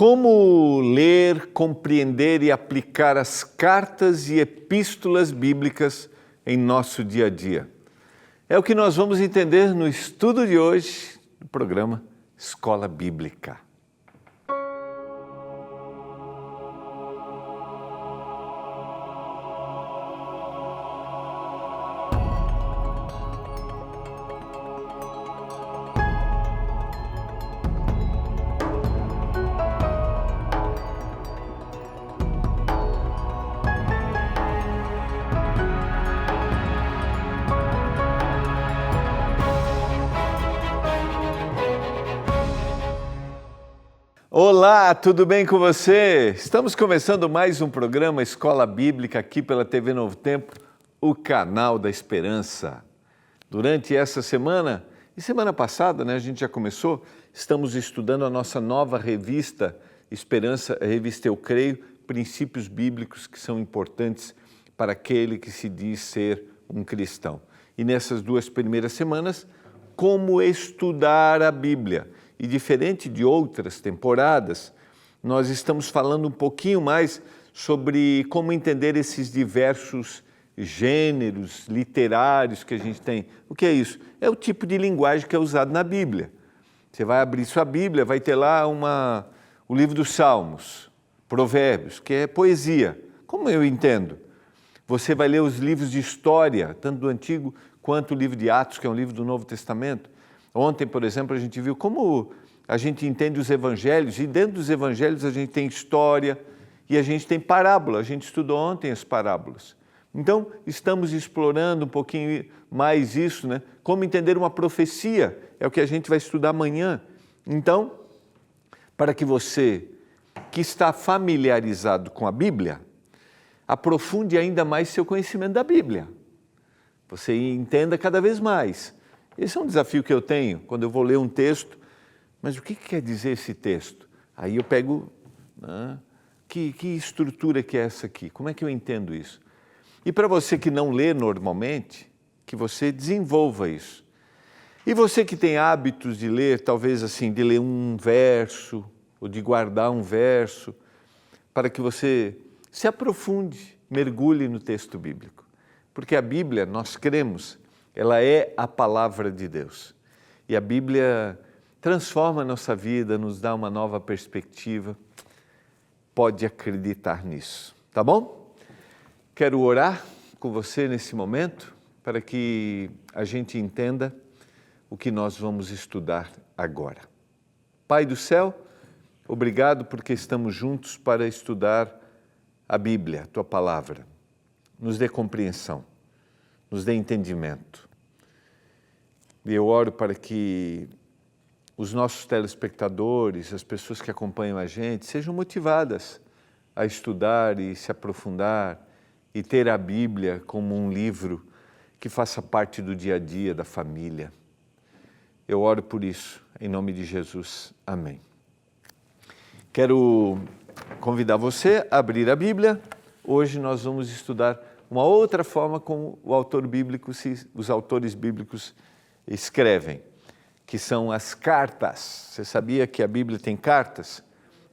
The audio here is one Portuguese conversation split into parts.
Como ler, compreender e aplicar as cartas e epístolas bíblicas em nosso dia a dia? É o que nós vamos entender no estudo de hoje do programa Escola Bíblica. Olá, tudo bem com você? Estamos começando mais um programa Escola Bíblica aqui pela TV Novo Tempo, o canal da esperança. Durante essa semana e semana passada, a gente já começou, estamos estudando a nossa nova revista Esperança, a revista Eu Creio, princípios bíblicos que são importantes para aquele que se diz ser um cristão. E nessas duas primeiras semanas, como estudar a Bíblia. E diferente de outras temporadas, nós estamos falando um pouquinho mais sobre como entender esses diversos gêneros literários que a gente tem. O que é isso? É o tipo de linguagem que é usado na Bíblia. Você vai abrir sua Bíblia, vai ter lá o livro dos Salmos, Provérbios, que é poesia. Como eu entendo? Você vai ler os livros de história, tanto do Antigo quanto o livro de Atos, que é um livro do Novo Testamento. Ontem, por exemplo, a gente viu como a gente entende os evangelhos, e dentro dos evangelhos a gente tem história e a gente tem parábola. A gente estudou ontem as parábolas. Então, estamos explorando um pouquinho mais isso, Como entender uma profecia, é o que a gente vai estudar amanhã. Então, para que você que está familiarizado com a Bíblia, aprofunde ainda mais seu conhecimento da Bíblia. Você entenda cada vez mais. Esse é um desafio que eu tenho quando eu vou ler um texto. Mas o que quer dizer esse texto? Aí eu pego, que estrutura que é essa aqui? Como é que eu entendo isso? E para você que não lê normalmente, que você desenvolva isso. E você que tem hábitos de ler, talvez assim, de ler um verso, ou de guardar um verso, para que você se aprofunde, mergulhe no texto bíblico. Porque a Bíblia, nós cremos, ela é a palavra de Deus. E a Bíblia transforma a nossa vida, nos dá uma nova perspectiva. Pode acreditar nisso, tá bom? Quero orar com você nesse momento para que a gente entenda o que nós vamos estudar agora. Pai do céu, obrigado porque estamos juntos para estudar a Bíblia, Tua Palavra. Nos dê compreensão. Nos dê entendimento. E eu oro para que os nossos telespectadores, as pessoas que acompanham a gente, sejam motivadas a estudar e se aprofundar e ter a Bíblia como um livro que faça parte do dia a dia da família. Eu oro por isso, em nome de Jesus. Amém. Quero convidar você a abrir a Bíblia. Hoje nós vamos estudar uma outra forma como os autores bíblicos escrevem, que são as cartas. Você sabia que a Bíblia tem cartas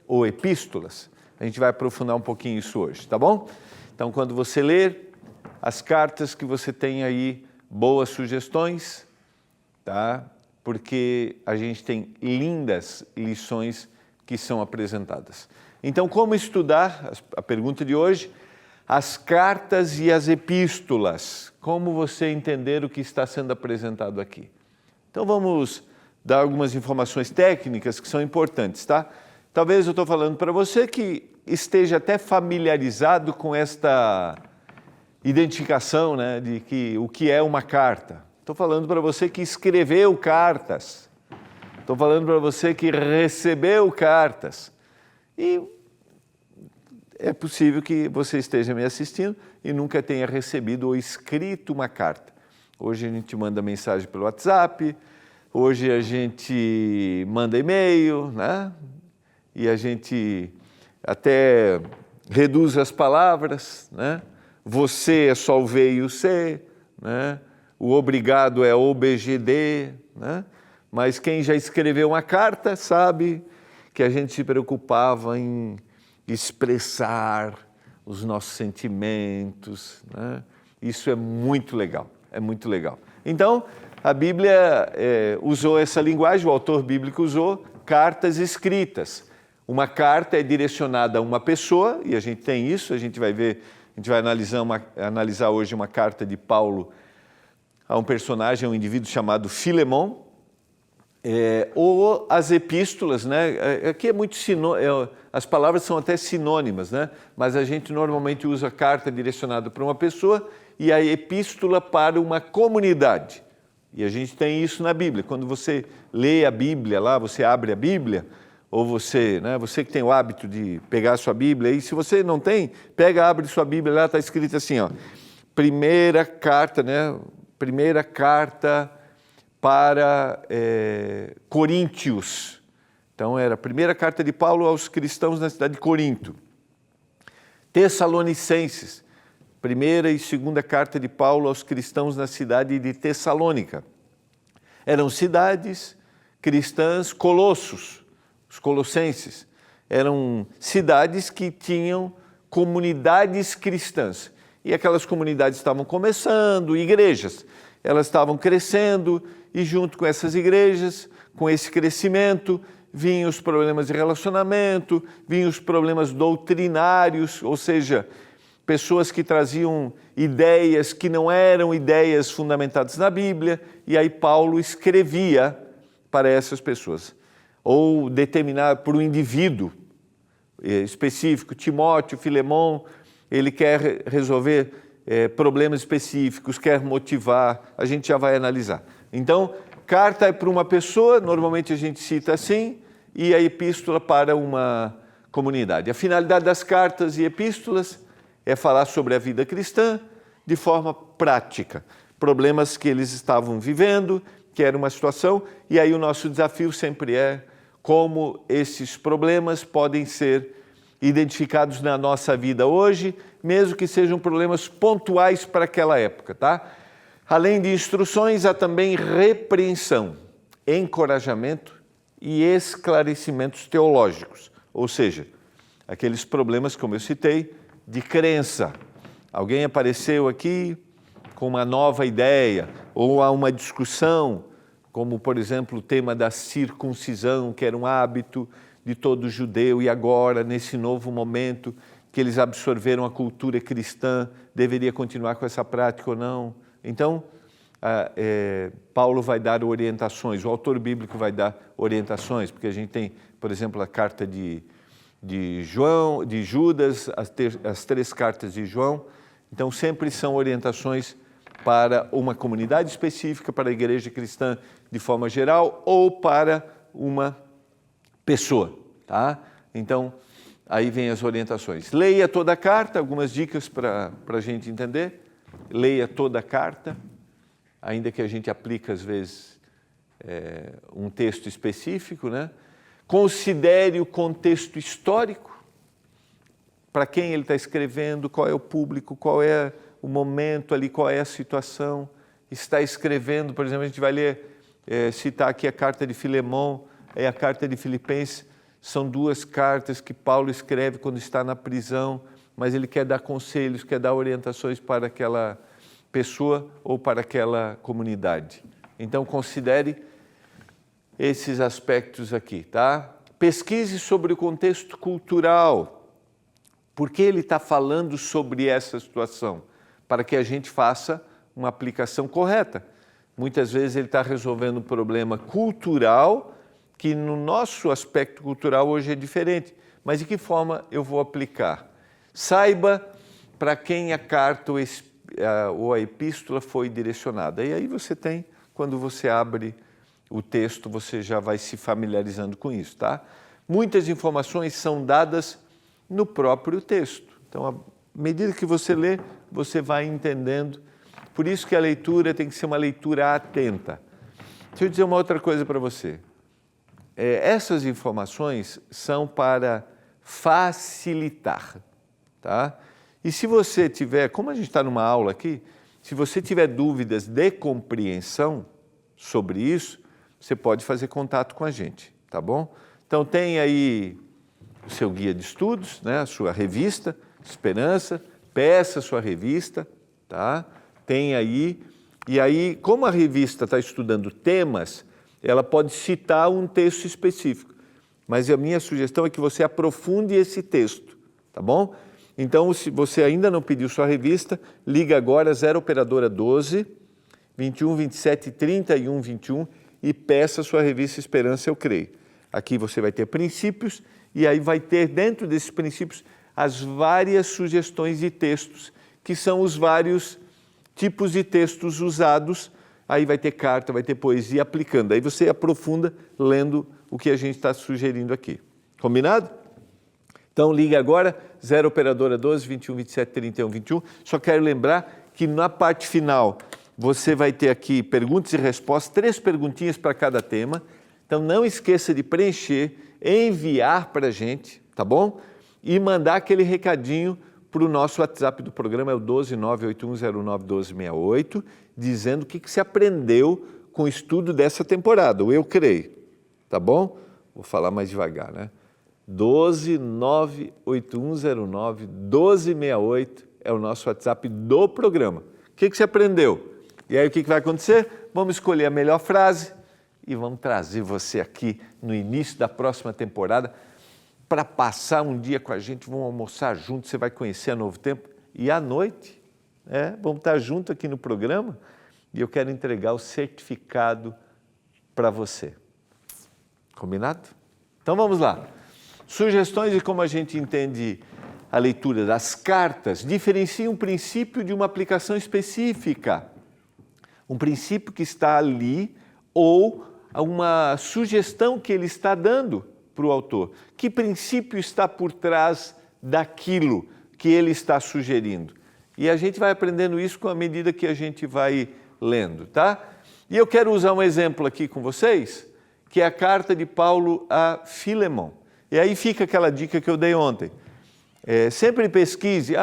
ou epístolas? A gente vai aprofundar um pouquinho isso hoje, tá bom? Então, quando você ler as cartas, que você tenha aí boas sugestões, tá? Porque a gente tem lindas lições que são apresentadas. Então, como estudar? A pergunta de hoje: as cartas e as epístolas, como você entender o que está sendo apresentado aqui. Então vamos dar algumas informações técnicas que são importantes, tá? Talvez eu estou falando para você que esteja até familiarizado com esta identificação, de que o que é uma carta. Estou falando para você que escreveu cartas. Estou falando para você que recebeu cartas. E é possível que você esteja me assistindo e nunca tenha recebido ou escrito uma carta. Hoje a gente manda mensagem pelo WhatsApp, hoje a gente manda e-mail, E a gente até reduz as palavras, Você é só o V e o C, O obrigado é OBGD, Mas quem já escreveu uma carta sabe que a gente se preocupava em expressar os nossos sentimentos, né? Isso é muito legal, é muito legal. Então, a Bíblia usou essa linguagem, o autor bíblico usou cartas escritas. Uma carta é direcionada a uma pessoa, e a gente tem isso, a gente vai ver, a gente vai analisar hoje uma carta de Paulo a um personagem, a um indivíduo chamado Filemon, ou as epístolas, né? Aqui é muito as palavras são até sinônimas, né? Mas a gente normalmente usa a carta direcionada para uma pessoa e a epístola para uma comunidade. E a gente tem isso na Bíblia. Quando você lê a Bíblia lá, você abre a Bíblia, ou você, né, você que tem o hábito de pegar a sua Bíblia, e se você não tem, abre sua Bíblia, lá está escrito assim, ó, primeira carta, né? Primeira carta para Coríntios. Então, era a primeira carta de Paulo aos cristãos na cidade de Corinto. Tessalonicenses, primeira e segunda carta de Paulo aos cristãos na cidade de Tessalônica. Eram cidades cristãs, Colossos, os colossenses. Eram cidades que tinham comunidades cristãs. E aquelas comunidades estavam começando, igrejas. Elas estavam crescendo e junto com essas igrejas, com esse crescimento, vinham os problemas de relacionamento, vinham os problemas doutrinários, ou seja, pessoas que traziam ideias que não eram ideias fundamentadas na Bíblia, e aí Paulo escrevia para essas pessoas. Ou determinado por um indivíduo específico, Timóteo, Filemon, ele quer resolver problemas específicos, quer motivar, a gente já vai analisar. Então, carta é para uma pessoa, normalmente a gente cita assim, e a epístola para uma comunidade. A finalidade das cartas e epístolas é falar sobre a vida cristã de forma prática, problemas que eles estavam vivendo, que era uma situação, e aí o nosso desafio sempre é como esses problemas podem ser identificados na nossa vida hoje, mesmo que sejam problemas pontuais para aquela época, tá? Além de instruções, há também repreensão, encorajamento e esclarecimentos teológicos, ou seja, aqueles problemas, como eu citei, de crença. Alguém apareceu aqui com uma nova ideia, ou há uma discussão, como, por exemplo, o tema da circuncisão, que era um hábito de todo judeu, e agora, nesse novo momento que eles absorveram a cultura cristã, deveria continuar com essa prática ou não? Então, Paulo vai dar orientações, o autor bíblico vai dar orientações, porque a gente tem, por exemplo, a carta de Judas, as 3 cartas de João, então sempre são orientações para uma comunidade específica, para a igreja cristã de forma geral, ou para uma pessoa, tá? Então, aí vem as orientações. Leia toda a carta, algumas dicas para a gente entender. Leia toda a carta, ainda que a gente aplique, às vezes, um texto específico, né? Considere o contexto histórico, para quem ele está escrevendo, qual é o público, qual é o momento ali, qual é a situação. Está escrevendo, por exemplo, a gente vai ler, citar aqui a carta de Filemon, a carta de Filipenses, são 2 cartas que Paulo escreve quando está na prisão, mas ele quer dar conselhos, quer dar orientações para aquela pessoa ou para aquela comunidade. Então, considere esses aspectos aqui, tá? Pesquise sobre o contexto cultural. Por que ele está falando sobre essa situação? Para que a gente faça uma aplicação correta. Muitas vezes ele está resolvendo um problema cultural que no nosso aspecto cultural hoje é diferente. Mas de que forma eu vou aplicar? Saiba para quem a carta ou a epístola foi direcionada. E aí você tem, quando você abre o texto, você já vai se familiarizando com isso, tá? Muitas informações são dadas no próprio texto. Então, à medida que você lê, você vai entendendo. Por isso que a leitura tem que ser uma leitura atenta. Deixa eu dizer uma outra coisa para você. Essas informações são para facilitar, tá? E se você tiver, como a gente está numa aula aqui, se você tiver dúvidas de compreensão sobre isso, você pode fazer contato com a gente, tá bom? Então tem aí o seu guia de estudos, né? A sua revista, Esperança, peça a sua revista, tá? Tem aí, e aí como a revista está estudando temas, ela pode citar um texto específico, mas a minha sugestão é que você aprofunde esse texto, tá bom? Então, se você ainda não pediu sua revista, liga agora 0 operadora 12 21 27 31 21 e peça a sua revista Esperança, eu creio. Aqui você vai ter princípios e aí vai ter dentro desses princípios as várias sugestões de textos, que são os vários tipos de textos usados. Aí vai ter carta, vai ter poesia aplicando. Aí você aprofunda lendo o que a gente está sugerindo aqui. Combinado? Então liga agora, 0 operadora 12 21 27 31 21. Só quero lembrar que na parte final você vai ter aqui perguntas e respostas, 3 perguntinhas para cada tema. Então não esqueça de preencher, enviar para a gente, tá bom? E mandar aquele recadinho para o nosso WhatsApp do programa, é o 12981091268, dizendo o que você aprendeu com o estudo dessa temporada, o Eu Creio, tá bom? Vou falar mais devagar, né? 12981091268 é o nosso WhatsApp do programa. O que você aprendeu? E aí o que vai acontecer? Vamos escolher a melhor frase e vamos trazer você aqui no início da próxima temporada para passar um dia com a gente, vamos almoçar juntos, você vai conhecer a Novo Tempo. E à noite, vamos estar juntos aqui no programa e eu quero entregar o certificado para você. Combinado? Então vamos lá. Sugestões de como a gente entende a leitura das cartas diferencia um princípio de uma aplicação específica. Um princípio que está ali ou uma sugestão que ele está dando para o autor. Que princípio está por trás daquilo que ele está sugerindo? E a gente vai aprendendo isso com a medida que a gente vai lendo, tá? E eu quero usar um exemplo aqui com vocês, que é a carta de Paulo a Filemon. E aí fica aquela dica que eu dei ontem. Sempre pesquise,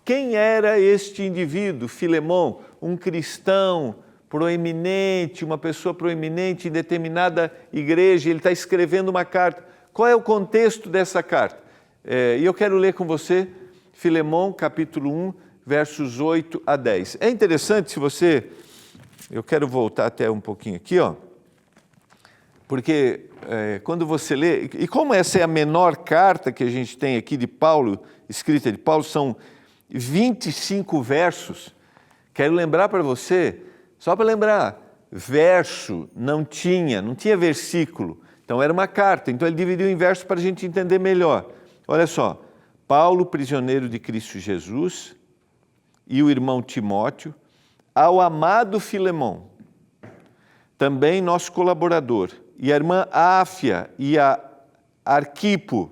quem era este indivíduo, Filemon? Um cristão proeminente, uma pessoa proeminente em determinada igreja, ele está escrevendo uma carta. Qual é o contexto dessa carta? E eu quero ler com você Filemon, capítulo 1, versos 8 a 10. É interessante se você... Eu quero voltar até um pouquinho aqui, porque quando você lê... E como essa é a menor carta que a gente tem aqui de Paulo, escrita de Paulo, são 25 versos. Quero lembrar para você... Só para lembrar, verso não tinha versículo, então era uma carta, então ele dividiu em versos para a gente entender melhor. Olha só, Paulo, prisioneiro de Cristo Jesus, e o irmão Timóteo, ao amado Filemon, também nosso colaborador, e a irmã Áfia e a Arquipo,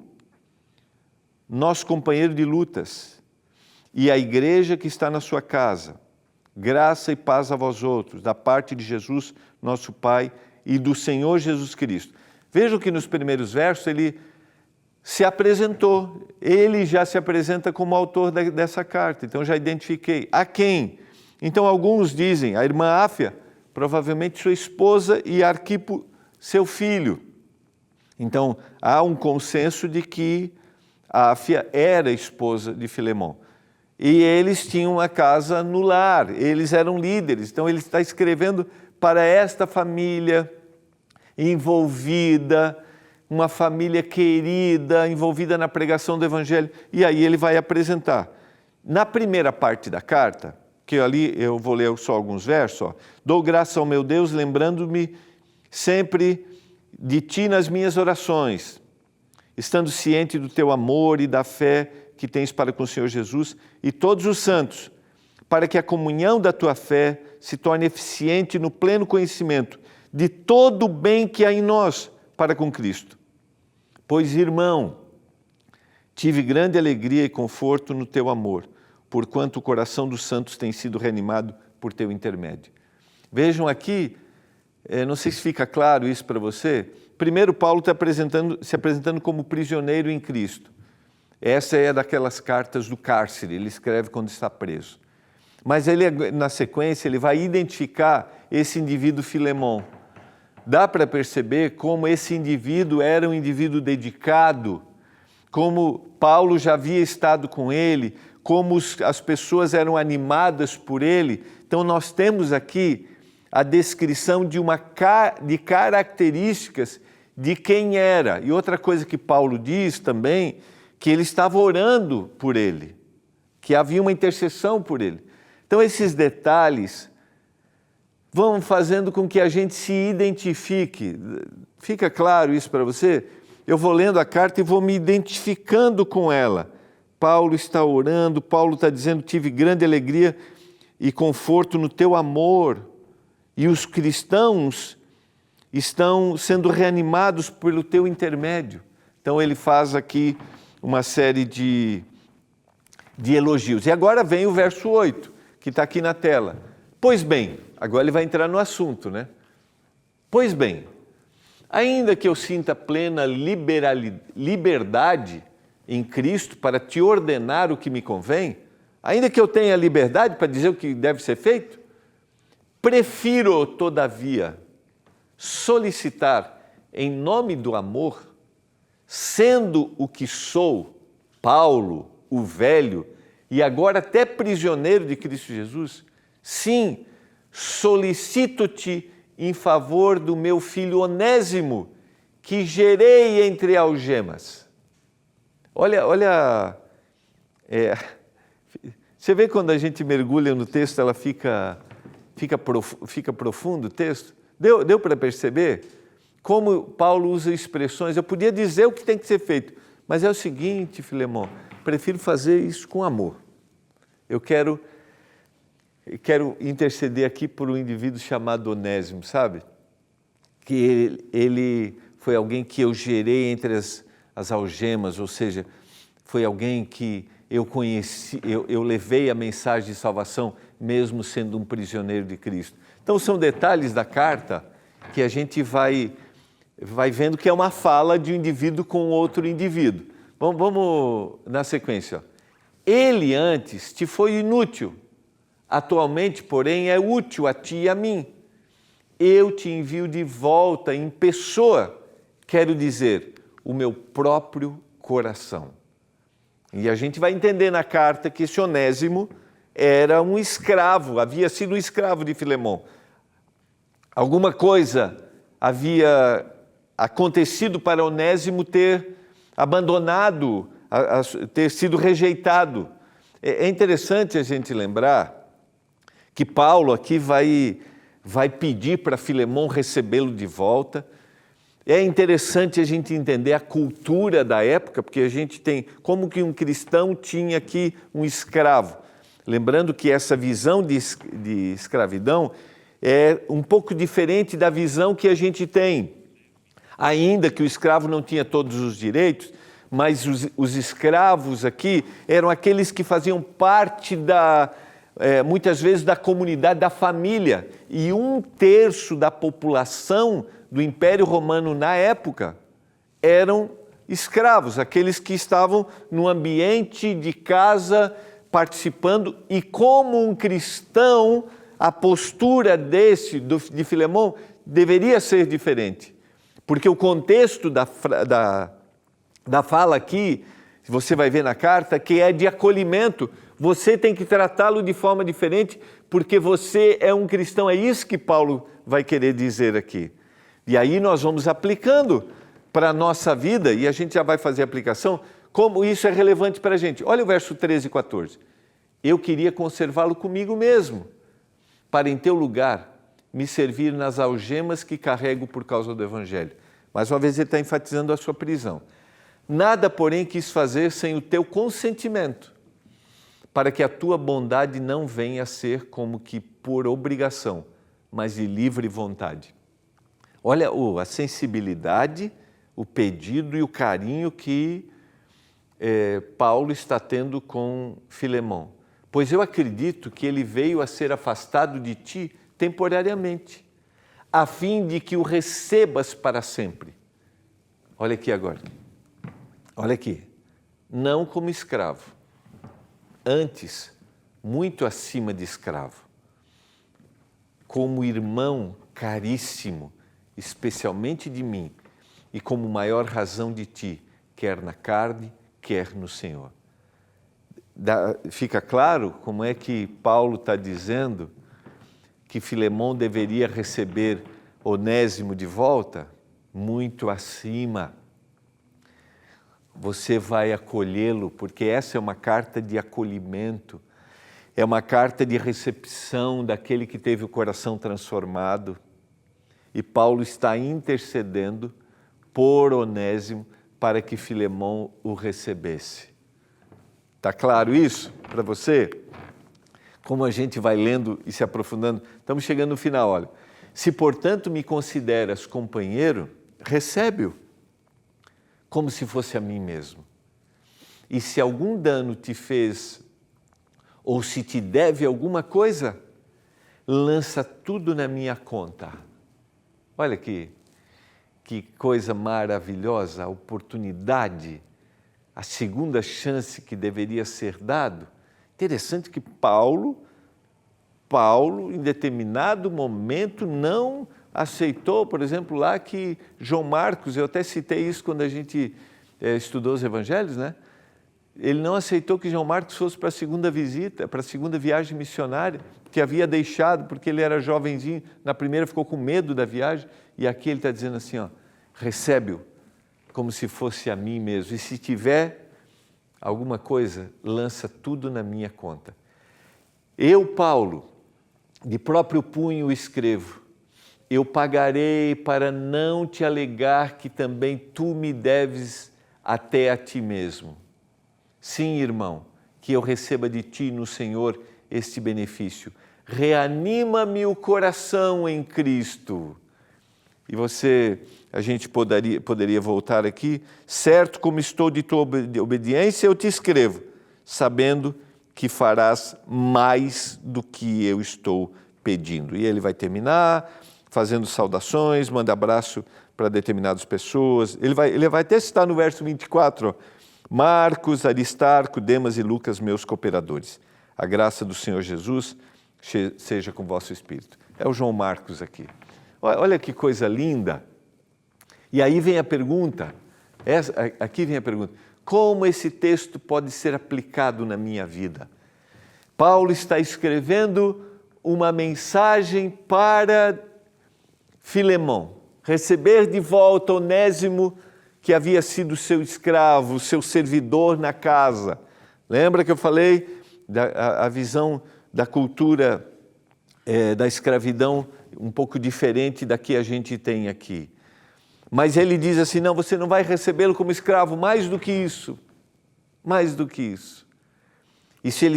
nosso companheiro de lutas, e a igreja que está na sua casa. Graça e paz a vós outros, da parte de Jesus, nosso Pai, e do Senhor Jesus Cristo. Vejam que nos primeiros versos ele se apresentou, ele já se apresenta como autor dessa carta, então já identifiquei. A quem? Então alguns dizem, a irmã Áfia, provavelmente sua esposa, e Arquipo, seu filho. Então há um consenso de que a Áfia era esposa de Filemon. E eles tinham uma casa no lar, eles eram líderes. Então ele está escrevendo para esta família envolvida, uma família querida, envolvida na pregação do Evangelho. E aí ele vai apresentar. Na primeira parte da carta, que ali eu vou ler só alguns versos, dou graças ao meu Deus, lembrando-me sempre de ti nas minhas orações, estando ciente do teu amor e da fé que tens para com o Senhor Jesus e todos os santos, para que a comunhão da tua fé se torne eficiente no pleno conhecimento de todo o bem que há em nós para com Cristo. Pois, irmão, tive grande alegria e conforto no teu amor, porquanto o coração dos santos tem sido reanimado por teu intermédio. Vejam aqui, não sei se fica claro isso para você, primeiro Paulo está se apresentando como prisioneiro em Cristo. Essa é daquelas cartas do cárcere, ele escreve quando está preso. Mas ele, na sequência, ele vai identificar esse indivíduo Filemon. dá para perceber como esse indivíduo era um indivíduo dedicado, como Paulo já havia estado com ele, como as pessoas eram animadas por ele. Então nós temos aqui a descrição de características de quem era. E outra coisa que Paulo diz também, que ele estava orando por ele, que havia uma intercessão por ele. Então esses detalhes vão fazendo com que a gente se identifique. Fica claro isso para você? Eu vou lendo a carta e vou me identificando com ela. Paulo está orando, Paulo está dizendo: tive grande alegria e conforto no teu amor. E os cristãos estão sendo reanimados pelo teu intermédio. Então ele faz aqui uma série de elogios. E agora vem o verso 8, que está aqui na tela. Pois bem, agora ele vai entrar no assunto, né? Pois bem, ainda que eu sinta plena liberdade em Cristo para te ordenar o que me convém, ainda que eu tenha liberdade para dizer o que deve ser feito, prefiro, todavia, solicitar em nome do amor, sendo o que sou, Paulo, o velho, e agora até prisioneiro de Cristo Jesus, sim, solicito-te em favor do meu filho Onésimo, que gerei entre algemas. Olha, você vê quando a gente mergulha no texto, ela fica profundo o texto? Deu para perceber como Paulo usa expressões? Eu podia dizer o que tem que ser feito, mas é o seguinte, Filemão, prefiro fazer isso com amor. Eu quero interceder aqui por um indivíduo chamado Onésimo, sabe? Que ele foi alguém que eu gerei entre as algemas, ou seja, foi alguém que eu conheci, eu levei a mensagem de salvação, mesmo sendo um prisioneiro de Cristo. Então são detalhes da carta que a gente vai vendo que é uma fala de um indivíduo com outro indivíduo. Vamos na sequência. Ele antes te foi inútil, atualmente, porém, é útil a ti e a mim. Eu te envio de volta em pessoa, quero dizer, o meu próprio coração. E a gente vai entender na carta que esse Onésimo era um escravo, havia sido um escravo de Filemão. Alguma coisa havia acontecido para Onésimo ter abandonado, ter sido rejeitado. É interessante a gente lembrar que Paulo aqui vai pedir para Filemão recebê-lo de volta. É interessante a gente entender a cultura da época, porque a gente tem como que um cristão tinha aqui um escravo. Lembrando que essa visão de escravidão é um pouco diferente da visão que a gente tem. Ainda que o escravo não tinha todos os direitos, mas os escravos aqui eram aqueles que faziam parte muitas vezes da comunidade, da família. E 1/3 da população do Império Romano na época eram escravos, aqueles que estavam no ambiente de casa participando. E como um cristão, a postura de Filemão deveria ser diferente. Porque o contexto da fala aqui, você vai ver na carta, que é de acolhimento. Você tem que tratá-lo de forma diferente, porque você é um cristão. É isso que Paulo vai querer dizer aqui. E aí nós vamos aplicando para a nossa vida, e a gente já vai fazer a aplicação, como isso é relevante para a gente. Olha o verso 13 e 14. Eu queria conservá-lo comigo mesmo, para em teu lugar me servir nas algemas que carrego por causa do Evangelho. Mais uma vez ele está enfatizando a sua prisão. Nada, porém, quis fazer sem o teu consentimento, para que a tua bondade não venha a ser como que por obrigação, mas de livre vontade. Olha a sensibilidade, o pedido e o carinho que Paulo está tendo com Filemão. Pois eu acredito que ele veio a ser afastado de ti temporariamente, a fim de que o recebas para sempre. Olha aqui agora. Olha aqui. Não como escravo, antes, muito acima de escravo, como irmão caríssimo especialmente de mim, e como maior razão de ti, quer na carne, quer no Senhor. Fica claro como é que Paulo está dizendo que Filemão deveria receber Onésimo de volta? Muito acima. Você vai acolhê-lo, porque essa é uma carta de acolhimento, é uma carta de recepção daquele que teve o coração transformado. E Paulo está intercedendo por Onésimo para que Filemão o recebesse. Está claro isso para você? Como a gente vai lendo e se aprofundando, estamos chegando no final, olha. Se, portanto, me consideras companheiro, recebe-o como se fosse a mim mesmo. E se algum dano te fez, ou se te deve alguma coisa, lança tudo na minha conta. Olha que coisa maravilhosa, a oportunidade, a segunda chance que deveria ser dado. Interessante que Paulo, em determinado momento, não aceitou, por exemplo, lá que João Marcos, eu até citei isso quando a gente estudou os evangelhos, né? Ele não aceitou que João Marcos fosse para a segunda visita, para a segunda viagem missionária, que havia deixado porque ele era jovenzinho, na primeira ficou com medo da viagem, e aqui ele está dizendo assim, ó, recebe-o como se fosse a mim mesmo, e se tiver alguma coisa, lança tudo na minha conta. Eu, Paulo, de próprio punho escrevo, eu pagarei para não te alegar que também tu me deves até a ti mesmo. Sim, irmão, que eu receba de ti no Senhor este benefício. Reanima-me o coração em Cristo. E a gente poderia voltar aqui, certo como estou de tua obediência, eu te escrevo, sabendo que farás mais do que eu estou pedindo. E ele vai terminar fazendo saudações, manda abraço para determinadas pessoas. Ele vai até citar no verso 24, ó, Marcos, Aristarco, Demas e Lucas, meus cooperadores. A graça do Senhor Jesus seja com o vosso espírito. É o João Marcos aqui. Olha que coisa linda. E aí vem a pergunta, aqui vem a pergunta, como esse texto pode ser aplicado na minha vida? Paulo está escrevendo uma mensagem para Filemão, receber de volta Onésimo, que havia sido seu escravo, seu servidor na casa. Lembra que eu falei a visão da cultura da escravidão um pouco diferente da que a gente tem aqui. Mas ele diz assim, não, você não vai recebê-lo como escravo, mais do que isso. Mais do que isso. E se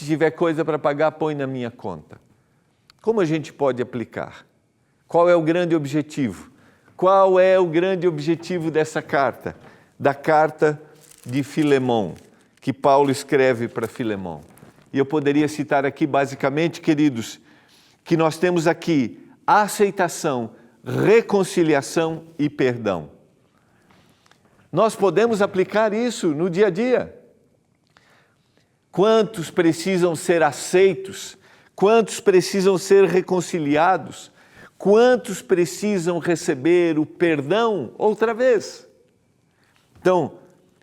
tiver coisa para pagar, põe na minha conta. Como a gente pode aplicar? Qual é o grande objetivo? Qual é o grande objetivo dessa carta? Da carta de Filemão, que Paulo escreve para Filemão. E eu poderia citar aqui, basicamente, queridos, que nós temos aqui aceitação, reconciliação e perdão. Nós podemos aplicar isso no dia a dia. Quantos precisam ser aceitos? Quantos precisam ser reconciliados? Quantos precisam receber o perdão outra vez? Então,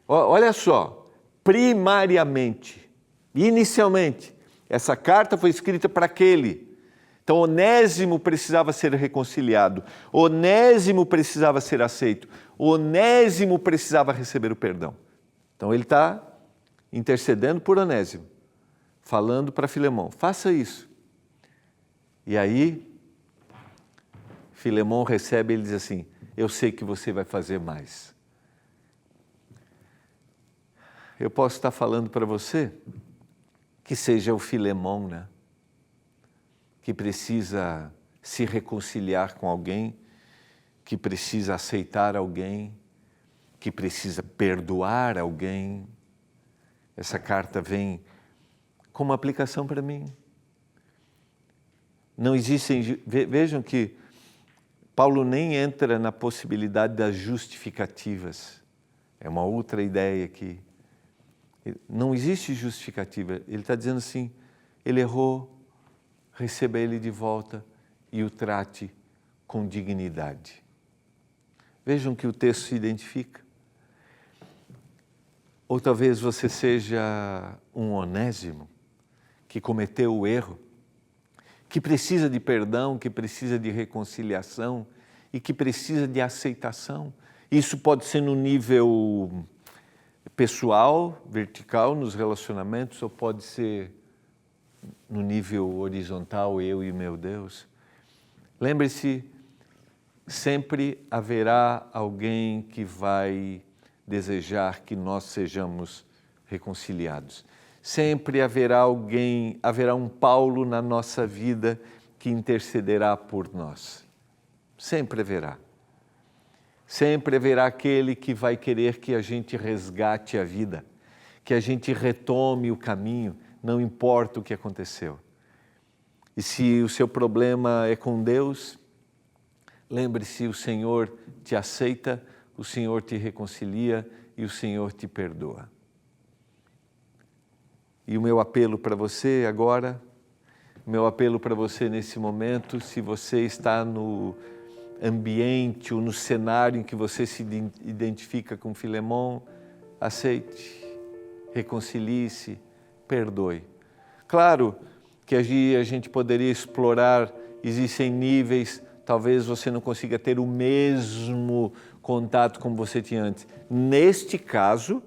olha só, primariamente, inicialmente, essa carta foi escrita para aquele. Então, Onésimo precisava ser reconciliado, Onésimo precisava ser aceito, Onésimo precisava receber o perdão. Então, ele está intercedendo por Onésimo, falando para Filemão, faça isso. E aí, Filemão recebe e ele diz assim, eu sei que você vai fazer mais. Eu posso estar falando para você que seja o Filemão, né? Que precisa se reconciliar com alguém, que precisa aceitar alguém, que precisa perdoar alguém. Essa carta vem como aplicação para mim. Não existem, vejam que Paulo nem entra na possibilidade das justificativas. É uma outra ideia aqui. Não existe justificativa. Ele está dizendo assim, ele errou, receba ele de volta e o trate com dignidade. Vejam que o texto se identifica. Ou talvez você seja um Onésimo que cometeu o erro, que precisa de perdão, que precisa de reconciliação e que precisa de aceitação. Isso pode ser no nível pessoal, vertical, nos relacionamentos, ou pode ser no nível horizontal, eu e meu Deus. Lembre-se, sempre haverá alguém que vai desejar que nós sejamos reconciliados. Sempre haverá um Paulo na nossa vida que intercederá por nós. Sempre haverá. Sempre haverá aquele que vai querer que a gente resgate a vida, que a gente retome o caminho, não importa o que aconteceu. E se o seu problema é com Deus, lembre-se, o Senhor te aceita, o Senhor te reconcilia e o Senhor te perdoa. E o meu apelo para você agora, o meu apelo para você nesse momento, se você está no ambiente ou no cenário em que você se identifica com Filemon, aceite, reconcilie-se, perdoe. Claro que a gente poderia explorar, existem níveis, talvez você não consiga ter o mesmo contato como você tinha antes. Neste caso,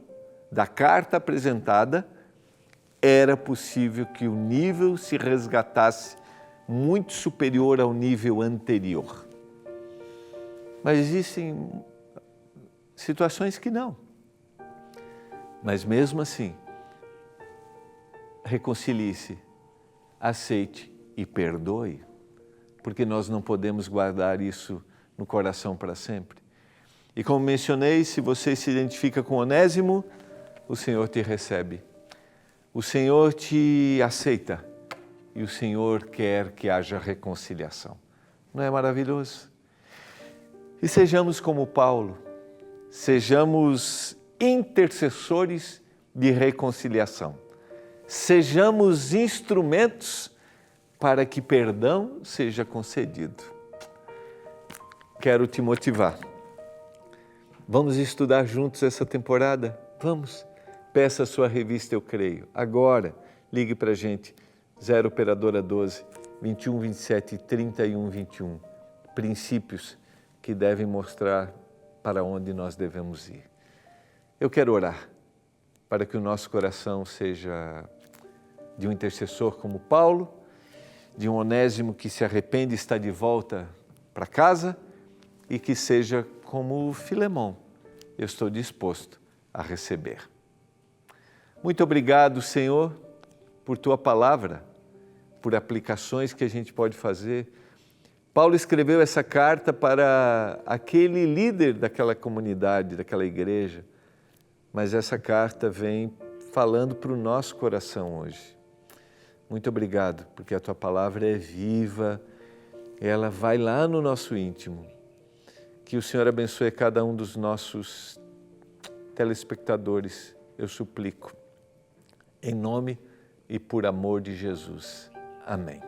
da carta apresentada, era possível que o nível se resgatasse muito superior ao nível anterior. Mas existem situações que não. Mas mesmo assim, reconcilie-se, aceite e perdoe, porque nós não podemos guardar isso no coração para sempre. E como mencionei, se você se identifica com Onésimo, o Senhor te recebe. O Senhor te aceita e o Senhor quer que haja reconciliação. Não é maravilhoso? E sejamos como Paulo, sejamos intercessores de reconciliação. Sejamos instrumentos para que perdão seja concedido. Quero te motivar. Vamos estudar juntos essa temporada? Vamos. Peça a sua revista Eu Creio. Agora, ligue para a gente. 0 operadora 12 21 27 31 21. Princípios que devem mostrar para onde nós devemos ir. Eu quero orar para que o nosso coração seja de um intercessor como Paulo, de um Onésimo que se arrepende e está de volta para casa e que seja como Filemon. Eu estou disposto a receber. Muito obrigado, Senhor, por Tua palavra, por aplicações que a gente pode fazer. Paulo escreveu essa carta para aquele líder daquela comunidade, daquela igreja, mas essa carta vem falando para o nosso coração hoje. Muito obrigado, porque a Tua palavra é viva, ela vai lá no nosso íntimo. Que o Senhor abençoe cada um dos nossos telespectadores, eu suplico, em nome e por amor de Jesus. Amém.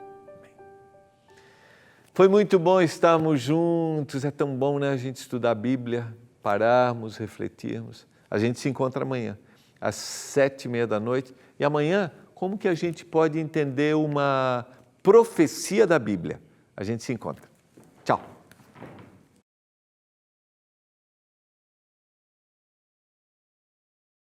Foi muito bom estarmos juntos, é tão bom, né, a gente estudar a Bíblia, pararmos, refletirmos. A gente se encontra amanhã, às 7h30 e amanhã, como que a gente pode entender uma profecia da Bíblia? A gente se encontra. Tchau.